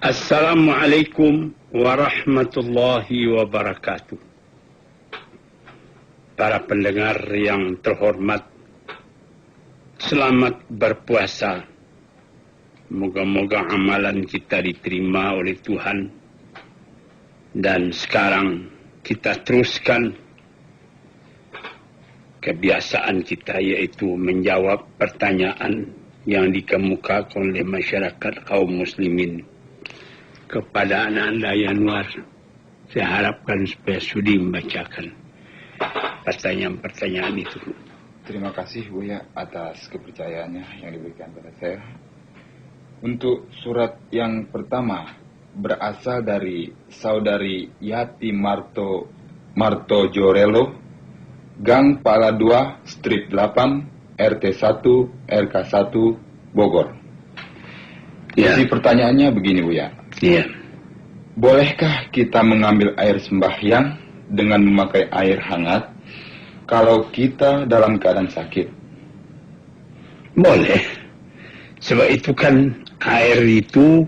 Assalamualaikum warahmatullahi wabarakatuh. Para pendengar yang terhormat, selamat berpuasa. Moga-moga amalan kita diterima oleh Tuhan. Dan sekarang kita teruskan kebiasaan kita, yaitu menjawab pertanyaan yang dikemukakan oleh masyarakat kaum muslimin kepada anak-anak Yanuar. Saya harapkan supaya sudi membacakan pertanyaan-pertanyaan itu. Terima kasih Buya atas kepercayaannya yang diberikan pada saya. Untuk surat yang pertama berasal dari saudari Yati Marto Jorelo, Gang Pala 2, Street 8, RT 1, RK 1, Bogor. Ya. Isi pertanyaannya begini Buya. Iya. Bolehkah kita mengambil air sembahyang dengan memakai air hangat kalau kita dalam keadaan sakit? Boleh. Sebab itu kan air itu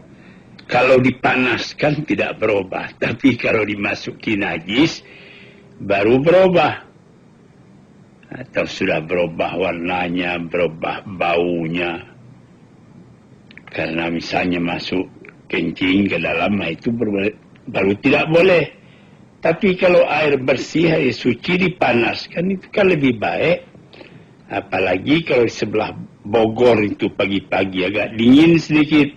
kalau dipanaskan tidak berubah. Tapi kalau dimasuki najis baru berubah. Atau sudah berubah warnanya, berubah baunya. Karena misalnya masuk kencing ke dalam, itu baru tidak boleh. Tapi kalau air bersih, air suci dipanaskan, itu kan lebih baik. Apalagi kalau di sebelah Bogor itu pagi-pagi agak dingin sedikit.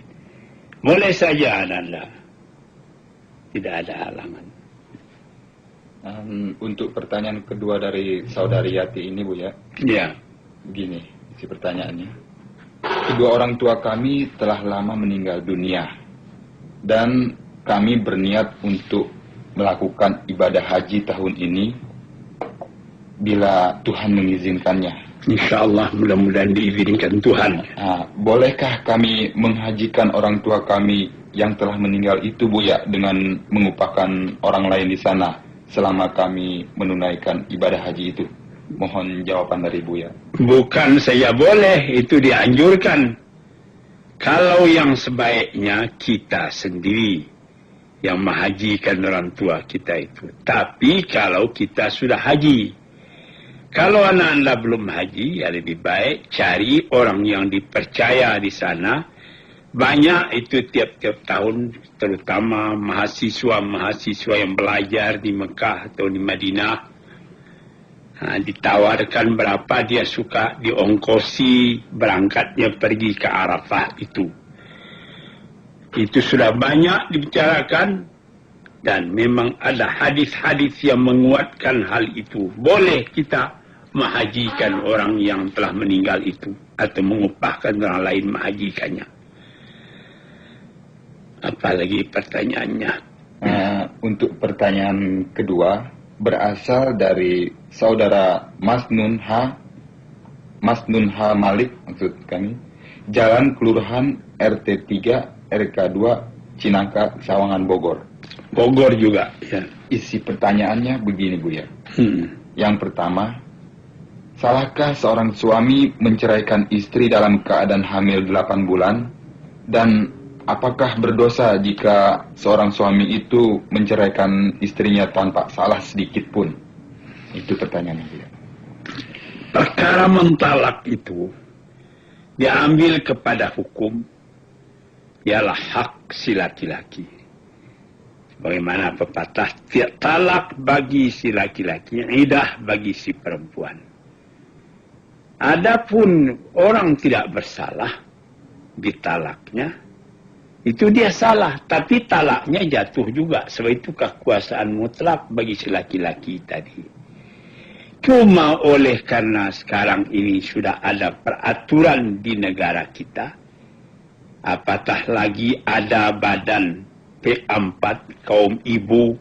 Boleh saja Anda. Tidak ada halangan. Untuk pertanyaan kedua dari saudari Yati ini Buya. Ya. Begini isi pertanyaannya. Kedua orang tua kami telah lama meninggal dunia. Dan kami berniat untuk melakukan ibadah haji tahun ini bila Tuhan mengizinkannya. Insya Allah mudah-mudahan diizinkan Tuhan. Bolehkah kami menghajikan orang tua kami yang telah meninggal itu Buya dengan mengupahkan orang lain di sana selama kami menunaikan ibadah haji itu? Mohon jawaban dari Buya. Bukan saya boleh, itu dianjurkan. Kalau yang sebaiknya kita sendiri yang menghajikan orang tua kita itu. Tapi kalau kita sudah haji, kalau anak anda belum haji, ya lebih baik cari orang yang dipercaya di sana. Banyak itu tiap-tiap tahun, terutama mahasiswa-mahasiswa yang belajar di Mekah atau di Madinah. Ditawarkan berapa dia suka diongkosi berangkatnya pergi ke Arafah itu. Itu sudah banyak dibicarakan dan memang ada hadis-hadis yang menguatkan hal itu. Boleh kita menghajikan orang yang telah meninggal itu atau mengupahkan orang lain menghajikannya. Apalagi pertanyaannya? Untuk pertanyaan kedua berasal dari saudara Masnun H Malik, maksud kami, Jalan Kelurahan RT 3 RK 2 Cinangka, Sawangan, Bogor. Bogor juga, ya. Isi pertanyaannya begini Buya. Yang pertama, salahkah seorang suami menceraikan istri dalam keadaan hamil 8 bulan? Dan apakah berdosa jika seorang suami itu menceraikan istrinya tanpa salah sedikit pun? Itu pertanyaannya dia. Perkara mentalak itu diambil kepada hukum ialah hak si laki-laki. Bagaimana pepatah, talak bagi si laki-laki, iddah bagi si perempuan. Adapun orang tidak bersalah ditalaknya, itu dia salah, tapi talaknya jatuh juga. Sebab itu kekuasaan mutlak bagi si laki-laki tadi. Cuma oleh karena sekarang ini sudah ada peraturan di negara kita, apatah lagi ada badan P4, kaum ibu,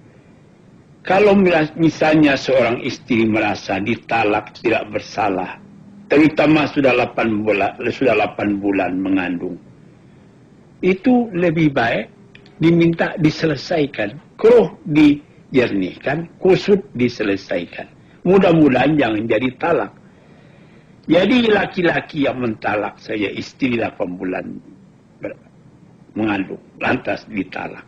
kalau misalnya seorang istri merasa ditalak tidak bersalah, terutama sudah 8 bulan mengandung, itu lebih baik diminta diselesaikan, keruh dijernihkan, kusut diselesaikan. Mudah-mudahan jangan jadi talak. Jadi laki-laki yang mentalak saya istri 8 bulan mengandung, lantas ditalak.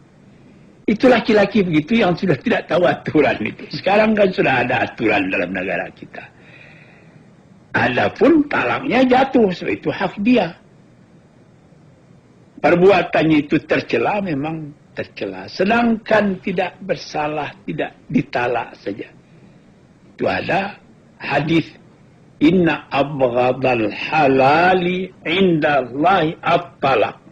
Itu laki-laki begitu yang sudah tidak tahu aturan itu. Sekarang kan sudah ada aturan dalam negara kita. Adapun talaknya jatuh, sebab itu hak dia. Perbuatannya itu tercela, memang tercela. Sedangkan tidak bersalah, tidak ditalak saja. Itu ada hadis, inna abghadal halali indallahi at-talaq.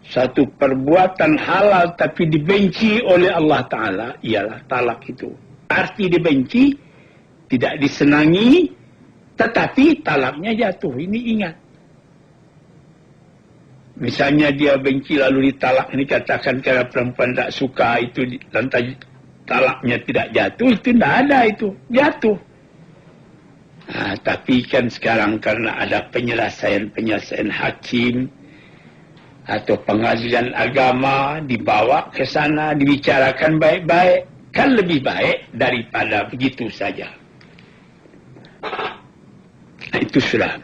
Satu perbuatan halal tapi dibenci oleh Allah Ta'ala ialah talak itu. Arti dibenci, tidak disenangi, tetapi talaknya jatuh. Ini ingat. Misalnya dia benci lalu ditalak, ini katakan karena perempuan tak suka itu, lantas talaknya tidak jatuh, itu tidak ada itu, jatuh. Nah, tapi kan sekarang karena ada penyelesaian hakim, atau pengadilan agama dibawa ke sana, dibicarakan baik-baik, kan lebih baik daripada begitu saja. Nah, itu sudah.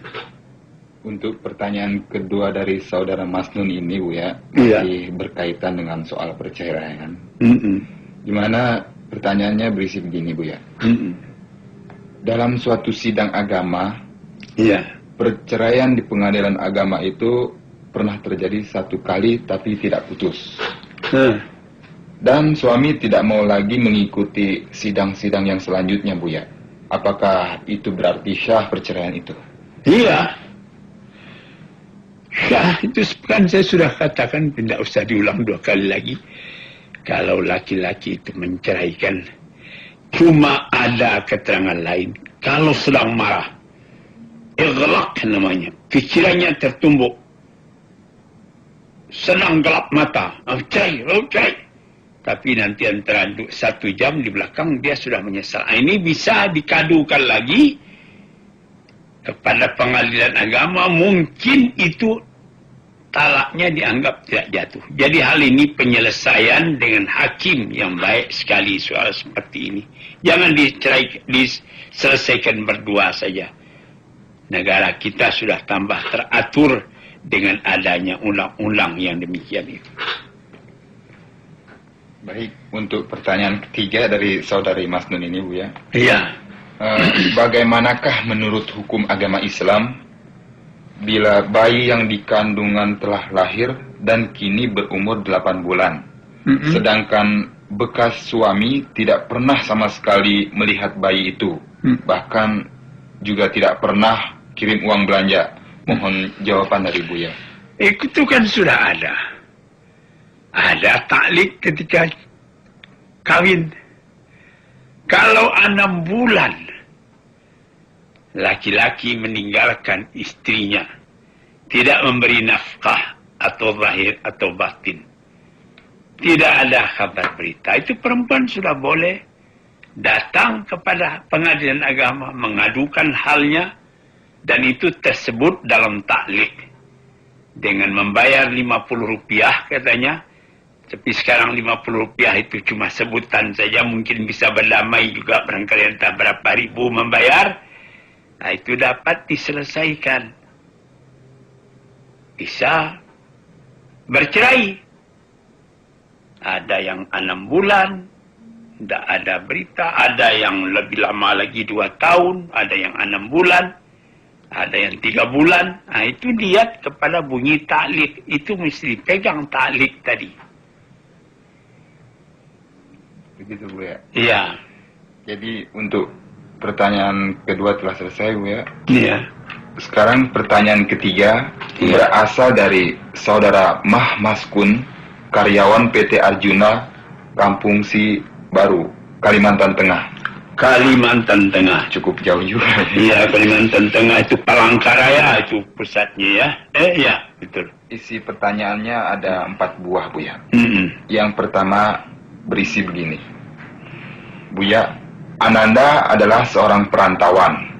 Untuk pertanyaan kedua dari saudara Masnun ini, Bu ya, iya, masih berkaitan dengan soal perceraian. Gimana pertanyaannya berisi begini, Bu ya. Dalam suatu sidang agama, iya, perceraian di pengadilan agama itu pernah terjadi 1 kali tapi tidak putus. Dan suami tidak mau lagi mengikuti sidang-sidang yang selanjutnya, Bu ya. Apakah itu berarti syah perceraian itu? Iya. Syah itu kan saya sudah katakan, tidak usah diulang 2 kali lagi. Kalau laki-laki itu menceraikan, cuma ada keterangan lain. Kalau sedang marah, ighlaq namanya, pikirannya tertumbuk, senang gelap mata, cerai. Tapi nanti antara 1 jam di belakang dia sudah menyesal. Ini bisa dikadukan lagi kepada pengadilan agama, mungkin itu talaknya dianggap tidak jatuh. Jadi hal ini penyelesaian dengan hakim yang baik sekali soal seperti ini. Jangan diselesaikan berdua saja. Negara kita sudah tambah teratur dengan adanya undang-undang yang demikian itu. Baik, untuk pertanyaan ketiga dari saudari Masnun ini, Bu ya. Iya. Bagaimanakah menurut hukum agama Islam bila bayi yang dikandungan telah lahir dan kini berumur 8 bulan, sedangkan bekas suami tidak pernah sama sekali melihat bayi itu, bahkan juga tidak pernah kirim uang belanja? Mohon jawaban dari Buya. Itu kan sudah ada. Ada taklik ketika kawin. Kalau 6 bulan laki-laki meninggalkan istrinya, tidak memberi nafkah atau zahir atau batin, tidak ada kabar berita, itu perempuan sudah boleh datang kepada pengadilan agama mengadukan halnya. Dan itu tersebut dalam taklik dengan membayar Rp50 katanya. Tapi sekarang Rp50 itu cuma sebutan saja, mungkin bisa berdamai juga barangkali entah berapa ribu membayar. Nah, itu dapat diselesaikan. Bisa bercerai. Ada yang 6 bulan, tidak ada berita. Ada yang lebih lama lagi 2 tahun, ada yang 6 bulan. Ada yang 3 bulan. Nah, itu lihat kepada bunyi taklik. Itu mesti pegang taklik tadi. Begitu, Bu ya? Iya. Jadi untuk pertanyaan kedua telah selesai, Bu ya? Iya. Sekarang pertanyaan ketiga berasal dari saudara Mah Maskun, karyawan PT Arjuna, Kampung Si Baru, Kalimantan Tengah. Kalimantan Tengah. Cukup jauh juga. Iya, Kalimantan Tengah itu Palangkaraya itu pusatnya ya. Ya, betul. Isi pertanyaannya ada 4 buah, Buya. Mm-mm. Yang pertama berisi begini. Buya, Ananda adalah seorang perantauan.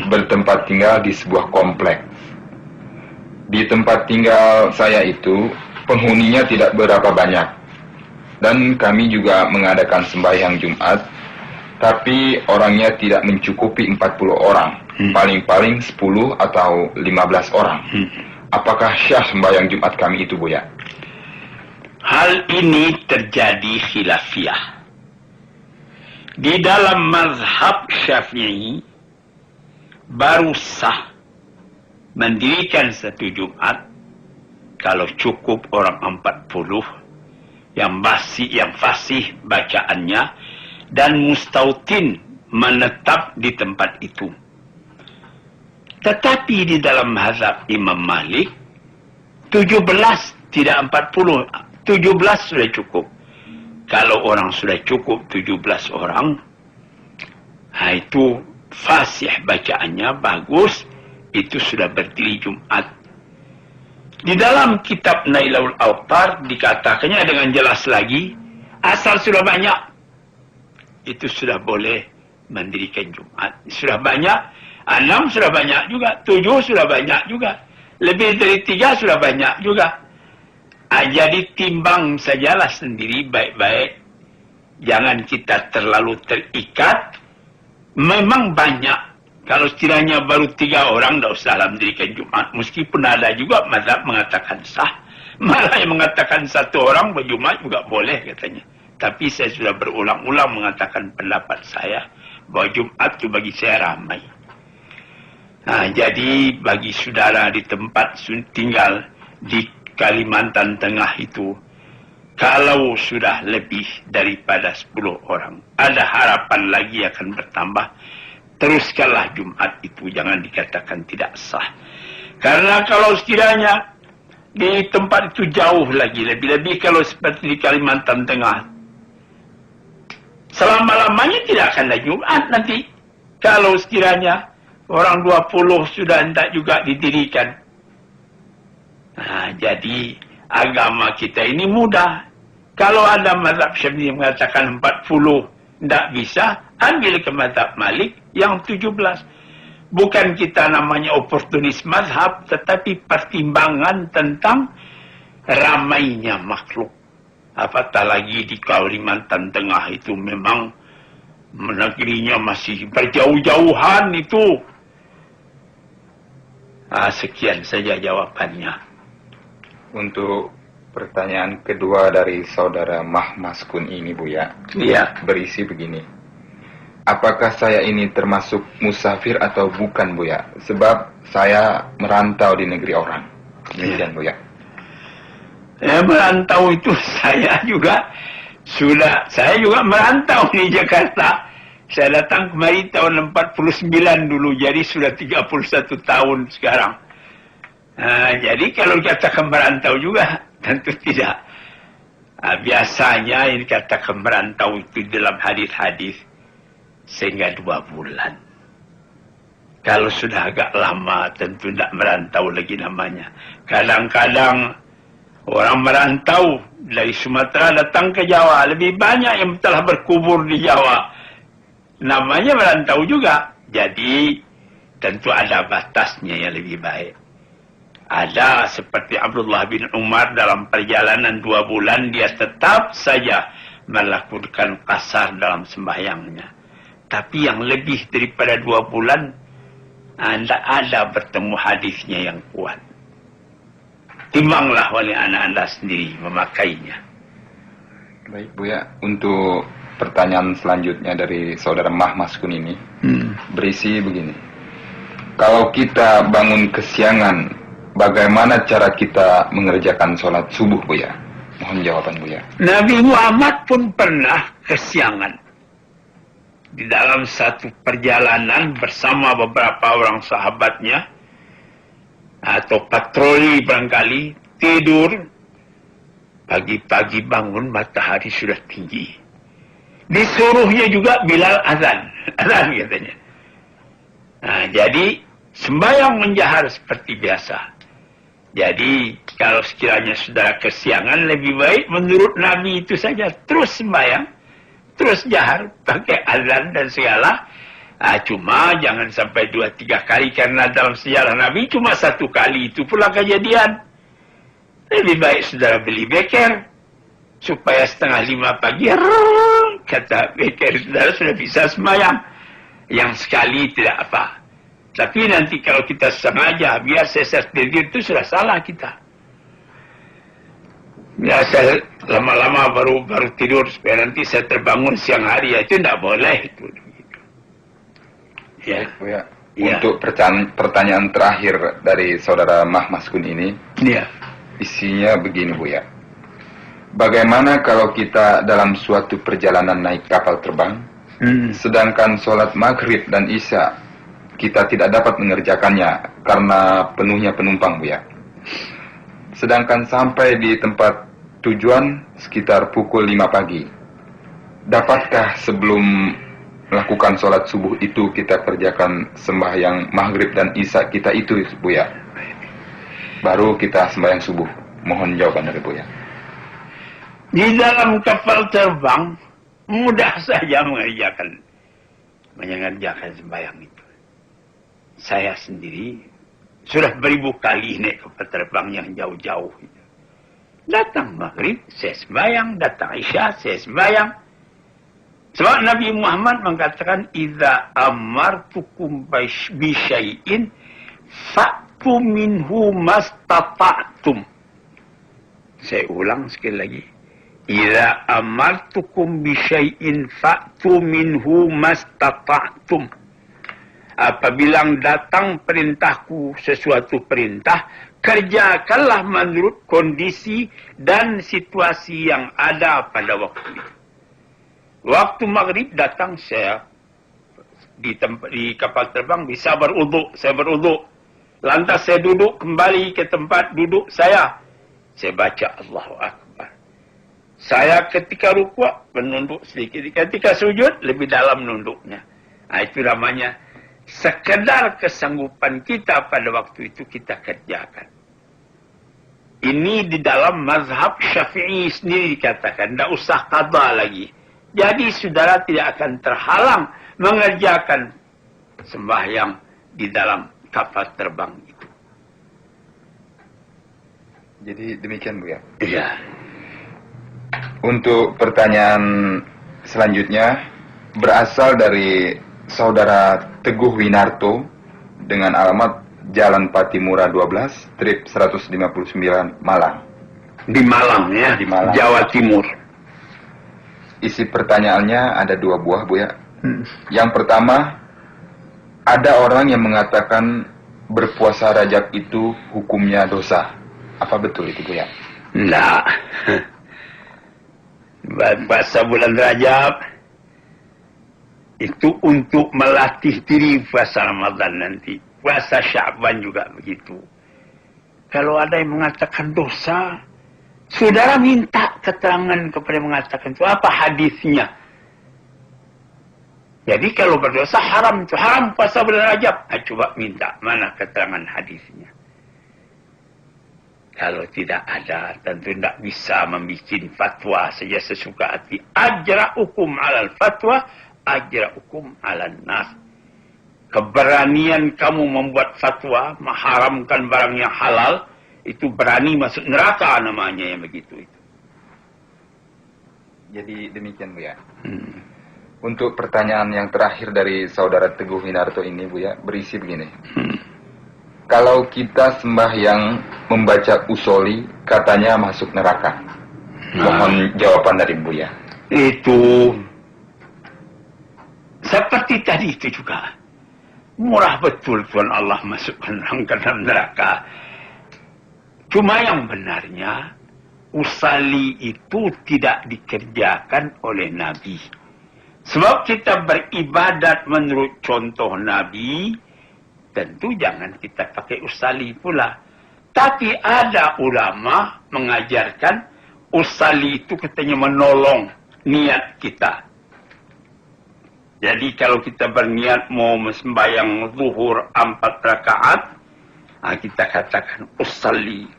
Bertempat tinggal di sebuah komplek. Di tempat tinggal saya itu penghuninya tidak berapa banyak, dan kami juga mengadakan sembahyang Jumat, tapi orangnya tidak mencukupi 40 orang, paling-paling 10 atau 15 orang. Apakah syah sembahyang Jumat kami itu, Buya? Hal ini terjadi khilafiyah. Di dalam mazhab Syafi'i baru sah mendirikan satu Jumat kalau cukup orang 40 yang fasih bacaannya dan mustautin menetap di tempat itu. Tetapi di dalam mazhab Imam Malik 17 tidak 40, 17 sudah cukup. Kalau orang sudah cukup 17 orang, itu fasih bacaannya bagus, itu sudah berdiri Jumat. Di dalam kitab Nailul Awtar dikatakannya dengan jelas lagi, asal sudah banyak, itu sudah boleh mendirikan Jumat. Sudah banyak, 6 sudah banyak juga, 7 sudah banyak juga, lebih dari 3 sudah banyak juga. Jadi timbang sajalah sendiri baik-baik. Jangan kita terlalu terikat. Memang banyak. Kalau sekiranya baru 3 orang, tidak usah mendirikan Jumat. Meskipun ada juga mazhab mengatakan sah. Malah yang mengatakan 1 orang berjumat juga boleh katanya. Tapi saya sudah berulang-ulang mengatakan pendapat saya bahwa Jumat itu bagi saya ramai. Jadi bagi saudara di tempat tinggal di Kalimantan Tengah itu, kalau sudah lebih daripada 10 orang, ada harapan lagi akan bertambah. Teruskanlah Jumat itu, jangan dikatakan tidak sah. Karena kalau sekiranya di tempat itu jauh lagi, lebih-lebih kalau seperti di Kalimantan Tengah, selama-lamanya tidak akan ada Jumat nanti. Kalau sekiranya orang 20 sudah hendak juga didirikan. Jadi agama kita ini mudah. Kalau ada mazhab Syafi'i mengatakan 40 tidak bisa, ambil ke mazhab Malik yang 17. Bukan kita namanya oportunis mazhab, tetapi pertimbangan tentang ramainya makhluk. Apatah lagi di Kalimantan Tengah itu memang negerinya masih berjauh-jauhan itu. Sekian saja jawabannya. Untuk pertanyaan kedua dari saudara Mahmaskun ini, Buya, berisi begini. Apakah saya ini termasuk musafir atau bukan, Buya? Sebab saya merantau di negeri orang. Demikian, Buya. Merantau itu saya juga merantau di Jakarta. Saya datang kemari tahun 49 dulu, jadi sudah 31 tahun sekarang. Jadi kalau dikatakan merantau juga, tentu tidak. Biasanya yang dikatakan merantau itu dalam hadis-hadis sehingga 2 bulan. Kalau sudah agak lama, tentu tidak merantau lagi namanya. Kadang-kadang orang merantau dari Sumatera datang ke Jawa, lebih banyak yang telah berkubur di Jawa. Namanya merantau juga. Jadi tentu ada batasnya yang lebih baik. Ada seperti Abdullah bin Umar dalam perjalanan 2 bulan, dia tetap saja melakukan qasar dalam sembahyangnya. Tapi yang lebih daripada 2 bulan, tidak ada bertemu hadisnya yang kuat. Timbanglah oleh anak anda sendiri memakainya. Baik, Buya. Untuk pertanyaan selanjutnya dari saudara Mahmaskun ini, berisi begini. Kalau kita bangun kesiangan, bagaimana cara kita mengerjakan sholat subuh, Buya? Mohon jawaban, Buya. Nabi Muhammad pun pernah kesiangan. Di dalam satu perjalanan bersama beberapa orang sahabatnya, atau patroli barangkali, tidur. Pagi-pagi bangun, matahari sudah tinggi. Disuruhnya juga Bilal azan. Azan katanya. Nah, jadi sembahyang menjahar seperti biasa. Jadi kalau sekiranya saudara kesiangan, lebih baik menurut Nabi itu saja. Terus sembahyang, terus jahar, pakai azan dan segala. Cuma jangan sampai 2-3 kali, karena dalam sejarah Nabi cuma 1 kali itu pula kejadian. Lebih baik saudara beli beker, supaya 4:30 pagi, kata beker saudara sudah bisa sembahyang. Yang sekali tidak apa. Tapi nanti kalau kita sengaja, biar saya tidur itu sudah salah kita. Biasa lama-lama baru tidur, supaya nanti saya terbangun siang hari, itu tidak boleh. Itu. Ya. Ya. Untuk pertanyaan terakhir dari saudara Mahmaskun ini, isinya begini Buya. Bagaimana kalau kita dalam suatu perjalanan naik kapal terbang, sedangkan sholat maghrib dan isya kita tidak dapat mengerjakannya karena penuhnya penumpang, Buya. Sedangkan sampai di tempat tujuan sekitar pukul 5 pagi. Dapatkah sebelum melakukan sholat subuh itu kita kerjakan sembahyang maghrib dan isya kita itu, Buya? Baru kita sembahyang subuh. Mohon jawaban dari Buya. Di dalam kapal terbang mudah saja mengerjakan sembahyang itu. Saya sendiri sudah beribu kali naik kapal terbang yang jauh-jauh. Datang maghrib, saya sembahyang. Datang isya, saya sembahyang. Sebab Nabi Muhammad mengatakan, "Idza amartukum bi syai'in fa'tu minhu mastata'tum." Saya ulang sekali lagi. "Idza amartukum bi syai'in fa'tu minhu mastata'tum." Apabila datang perintahku sesuatu perintah, kerjakanlah menurut kondisi dan situasi yang ada pada waktu itu. Waktu maghrib datang, saya di kapal terbang bisa beruduk. Saya beruduk. Lantas saya duduk kembali ke tempat duduk saya. Saya baca Allahu Akbar. Saya ketika rukuk menunduk sedikit. Ketika sujud lebih dalam nunduknya. Itu namanya sekedar kesanggupan kita pada waktu itu kita kerjakan. Ini di dalam mazhab Syafi'i sendiri dikatakan, tidak usah qada lagi. Jadi saudara tidak akan terhalang mengerjakan sembahyang di dalam kapal terbang itu. Jadi demikian, Buya. Iya. Untuk pertanyaan selanjutnya berasal dari Saudara Teguh Winarto dengan alamat Jalan Patimura 12, strip 159, Malang. Di Malang ya, di Malang, Jawa Timur. Isi pertanyaannya ada 2 buah, Buya. Yang pertama, ada orang yang mengatakan berpuasa Rajab itu hukumnya dosa. Apa betul itu, Buya? Nah, puasa bulan Rajab itu untuk melatih diri puasa Ramadan nanti. Puasa Sya'ban juga begitu. Kalau ada yang mengatakan dosa, saudara minta keterangan kepada mengatakan itu. Apa hadisnya? Jadi kalau berdosa haram itu. Haram puasa bulan Rajab. Coba minta. Mana keterangan hadisnya? Kalau tidak ada, tentu tidak bisa membuat fatwa saja sesuka hati. Ajra'ukum alal fatwa, ajra'ukum alal nas. Keberanian kamu membuat fatwa, mengharamkan barang yang halal, itu berani masuk neraka namanya yang begitu itu. Jadi demikian, Bu ya. Untuk pertanyaan yang terakhir dari Saudara Teguh Winarto ini, Bu ya, berisi begini. Kalau kita sembahyang membaca usoli, katanya masuk neraka. Mohon jawaban dari Bu ya. Itu seperti tadi itu juga. Murah betul Tuhan Allah masukkan orang ke dalam neraka. Cuma yang benarnya, usali itu tidak dikerjakan oleh Nabi. Sebab kita beribadat menurut contoh Nabi, tentu jangan kita pakai usali pula. Tapi ada ulama mengajarkan usali itu katanya menolong niat kita. Jadi kalau kita berniat mau sembahyang zuhur 4 rakaat, kita katakan usalli.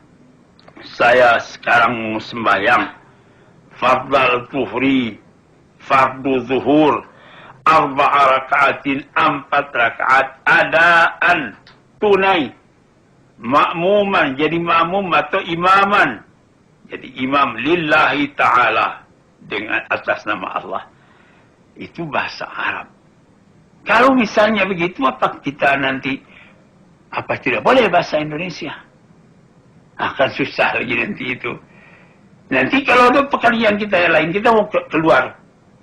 Saya sekarang mau sembahyang fardal zuhri, fardu zuhur, 4 rakaatin, 4 rakaat adaan, tunai. Makmuman, jadi makmum atau imaman. Jadi imam lillahi ta'ala dengan atas nama Allah. Itu bahasa Arab. Kalau misalnya begitu, apa kita nanti, apa tidak boleh bahasa Indonesia? Akan susah lagi nanti itu. Nanti kalau ada pekerjaan kita yang lain, kita mau keluar.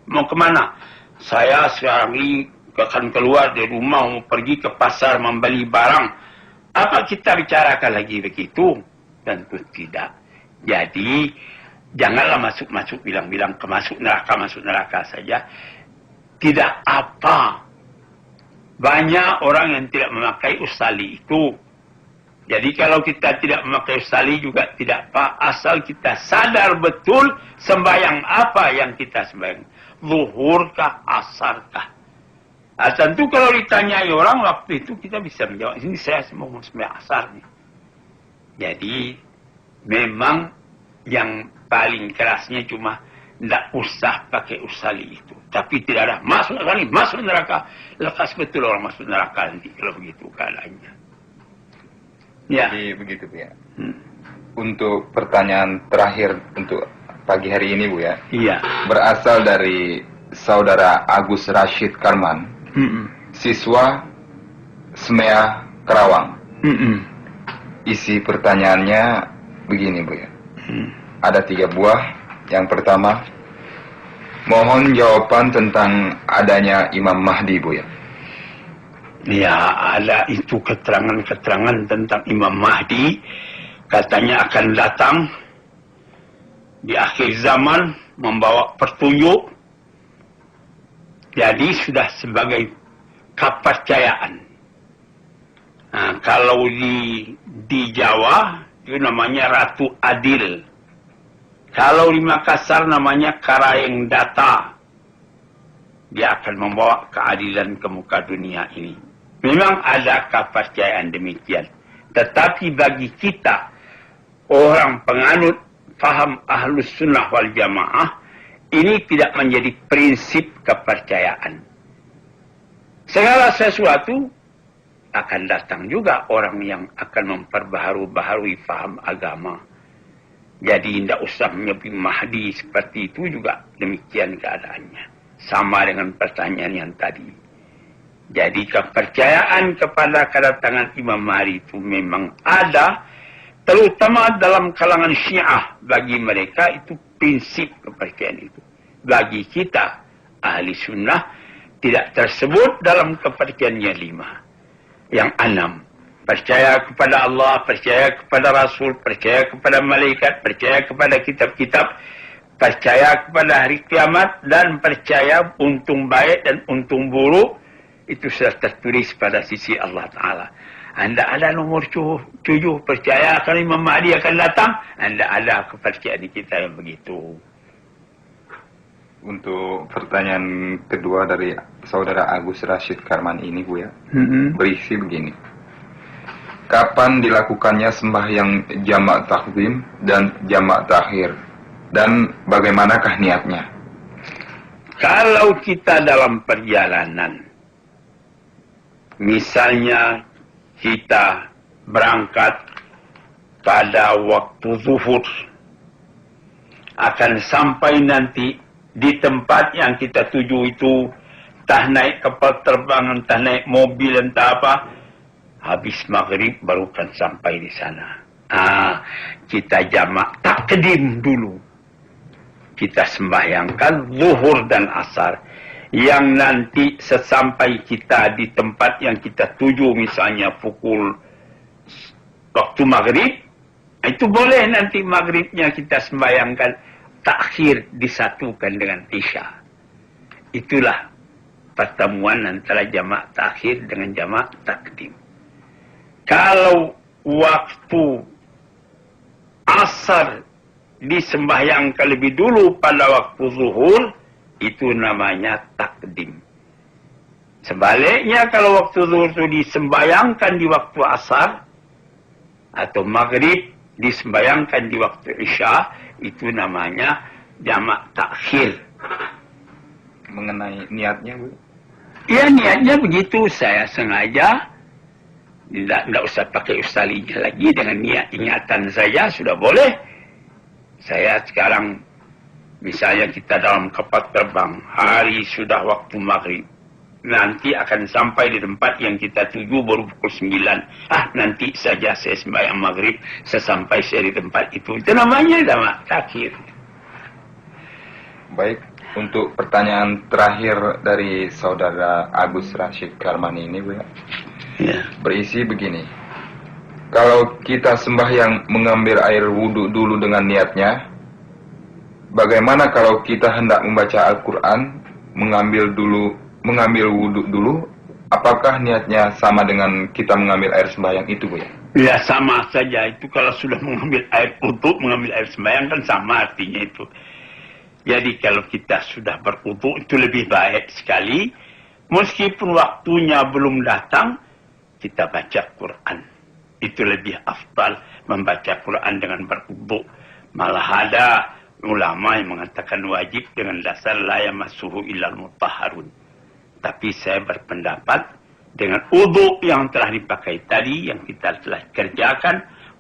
Mau kemana? Saya sekarang ini akan keluar dari rumah, mau pergi ke pasar, membeli barang. Apa kita bicarakan lagi begitu? Tentu tidak. Jadi, janganlah masuk-masuk bilang-bilang masuk neraka saja. Tidak apa. Banyak orang yang tidak memakai usali itu. Jadi kalau kita tidak memakai usali juga tidak apa. Asal kita sadar betul sembahyang apa yang kita sembahyang. Zuhurkah, asarkah. Tentu kalau ditanyai orang waktu itu kita bisa menjawab. Ini saya mau sembahyang asar nih. Jadi memang yang paling kerasnya cuma tidak usah pakai usali itu. Tapi tidak ada masuk neraka. Lekas betul orang masuk neraka nanti kalau begitu keadaannya. Ya. Jadi begitu Bu ya. Untuk pertanyaan terakhir untuk pagi hari ini Bu ya. Iya. Berasal dari saudara Agus Rashid Karman. Siswa SMEA Karawang. Isi pertanyaannya begini Bu ya. Ada 3 buah. Yang pertama, mohon jawaban tentang adanya Imam Mahdi Bu ya. Ya, ada itu keterangan-keterangan tentang Imam Mahdi. Katanya akan datang di akhir zaman membawa petunjuk. Jadi sudah sebagai kepercayaan. Nah, kalau di Jawa itu namanya Ratu Adil. Kalau di Makassar namanya Karayeng Data. Dia akan membawa keadilan ke muka dunia ini. Memang ada kepercayaan demikian. Tetapi bagi kita, orang penganut faham Ahlus Sunnah wal Jamaah, ini tidak menjadi prinsip kepercayaan. Segala sesuatu akan datang juga orang yang akan memperbaharui faham agama. Jadi tidak usah menyebut Mahdi seperti itu juga demikian keadaannya. Sama dengan pertanyaan yang tadi. Jadi kepercayaan kepada kedatangan Imam Mahdi itu memang ada. Terutama dalam kalangan Syiah. Bagi mereka itu prinsip kepercayaan itu. Bagi kita ahli sunnah tidak tersebut dalam kepercayaannya 5. Yang 6. Percaya kepada Allah, percaya kepada Rasul, percaya kepada malaikat, percaya kepada kitab-kitab, percaya kepada hari kiamat, dan percaya untung baik dan untung buruk. Itu sudah tertulis pada sisi Allah Ta'ala. Anda ada nomor 7, percaya akan Imam Mahdi akan datang. Anda ada kepercayaan kita yang begitu. Untuk pertanyaan kedua dari saudara Agus Rashid Karman ini Bu ya, berisi begini. Kapan dilakukannya sembahyang jamak takdim dan jamak takhir? Dan bagaimanakah niatnya? Kalau kita dalam perjalanan, misalnya kita berangkat pada waktu zuhur, akan sampai nanti di tempat yang kita tuju itu, entah naik kapal terbang, entah naik mobil, entah apa, habis maghrib baru kan sampai di sana. Kita jamak takdim dulu. Kita sembahyangkan zuhur dan asar. Yang nanti sesampai kita di tempat yang kita tuju, misalnya pukul waktu maghrib, itu boleh nanti maghribnya kita sembahyangkan takhir disatukan dengan isya. Itulah pertemuan antara jamak takhir dengan jamak takdim. Kalau waktu asar disembahyangkan lebih dulu pada waktu zuhur, itu namanya takdim. Sebaliknya kalau waktu zuhur itu disembayangkan di waktu asar atau maghrib disembayangkan di waktu isya, itu namanya jamak takhir. Mengenai niatnya, Bu? Ya, niatnya begitu. Saya sengaja tidak usah pakai ustalinya lagi, dengan niat ingatan saja sudah boleh. Saya sekarang misalnya kita dalam kapal terbang, hari sudah waktu maghrib, nanti akan sampai di tempat yang kita tuju baru pukul 9. Nanti saja saya sembahyang maghrib, sesampai saya di tempat itu. Itu namanya jamak takhir. Baik, untuk pertanyaan terakhir dari saudara Agus Rashid Karmani ini, Bu, Ya. berisi begini. Kalau kita sembahyang mengambil air wudhu dulu dengan niatnya, bagaimana kalau kita hendak membaca Al-Quran, mengambil wudhu dulu, apakah niatnya sama dengan kita mengambil air sembahyang itu, Bu? Ya, sama saja. Itu kalau sudah mengambil air wudhu, mengambil air sembahyang kan sama artinya itu. Jadi kalau kita sudah berwudhu itu lebih baik sekali. Meskipun waktunya belum datang, kita baca Quran. Itu lebih afdal membaca Quran dengan berwudhu. Malah ada ulama yang mengatakan wajib dengan dasar la yamassuhu illal mutahharun. Tapi saya berpendapat dengan wudhu yang telah dipakai tadi, yang kita telah kerjakan,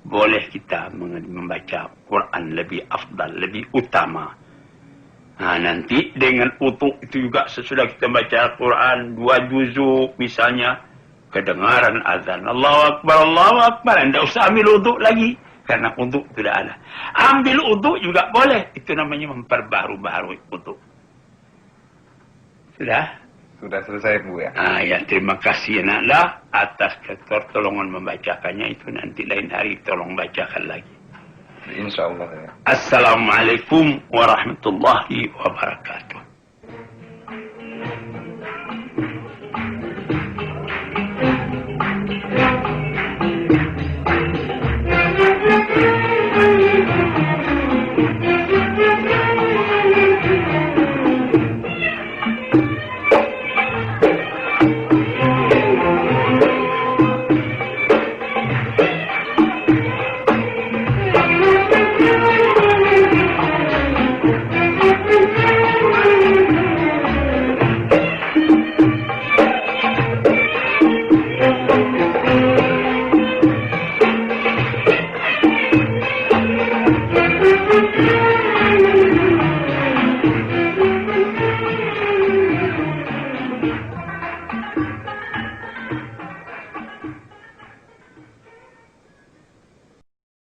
boleh kita membaca Quran lebih afdal, lebih utama. Nanti dengan wudhu itu juga sesudah kita baca Al-Quran 2 juzuk misalnya, kedengaran azan Allahu Akbar, tidak usah ambil wudhu lagi karena wudhu sudah ada. Ambil wudhu juga boleh, itu namanya memperbaharui wudhu. Sudah selesai, Bu, ya? Ya, terima kasih naklah atas pertolongan membacakannya itu. Nanti lain hari tolong bacakan lagi. Insya Allah, ya. Assalamualaikum warahmatullahi wabarakatuh.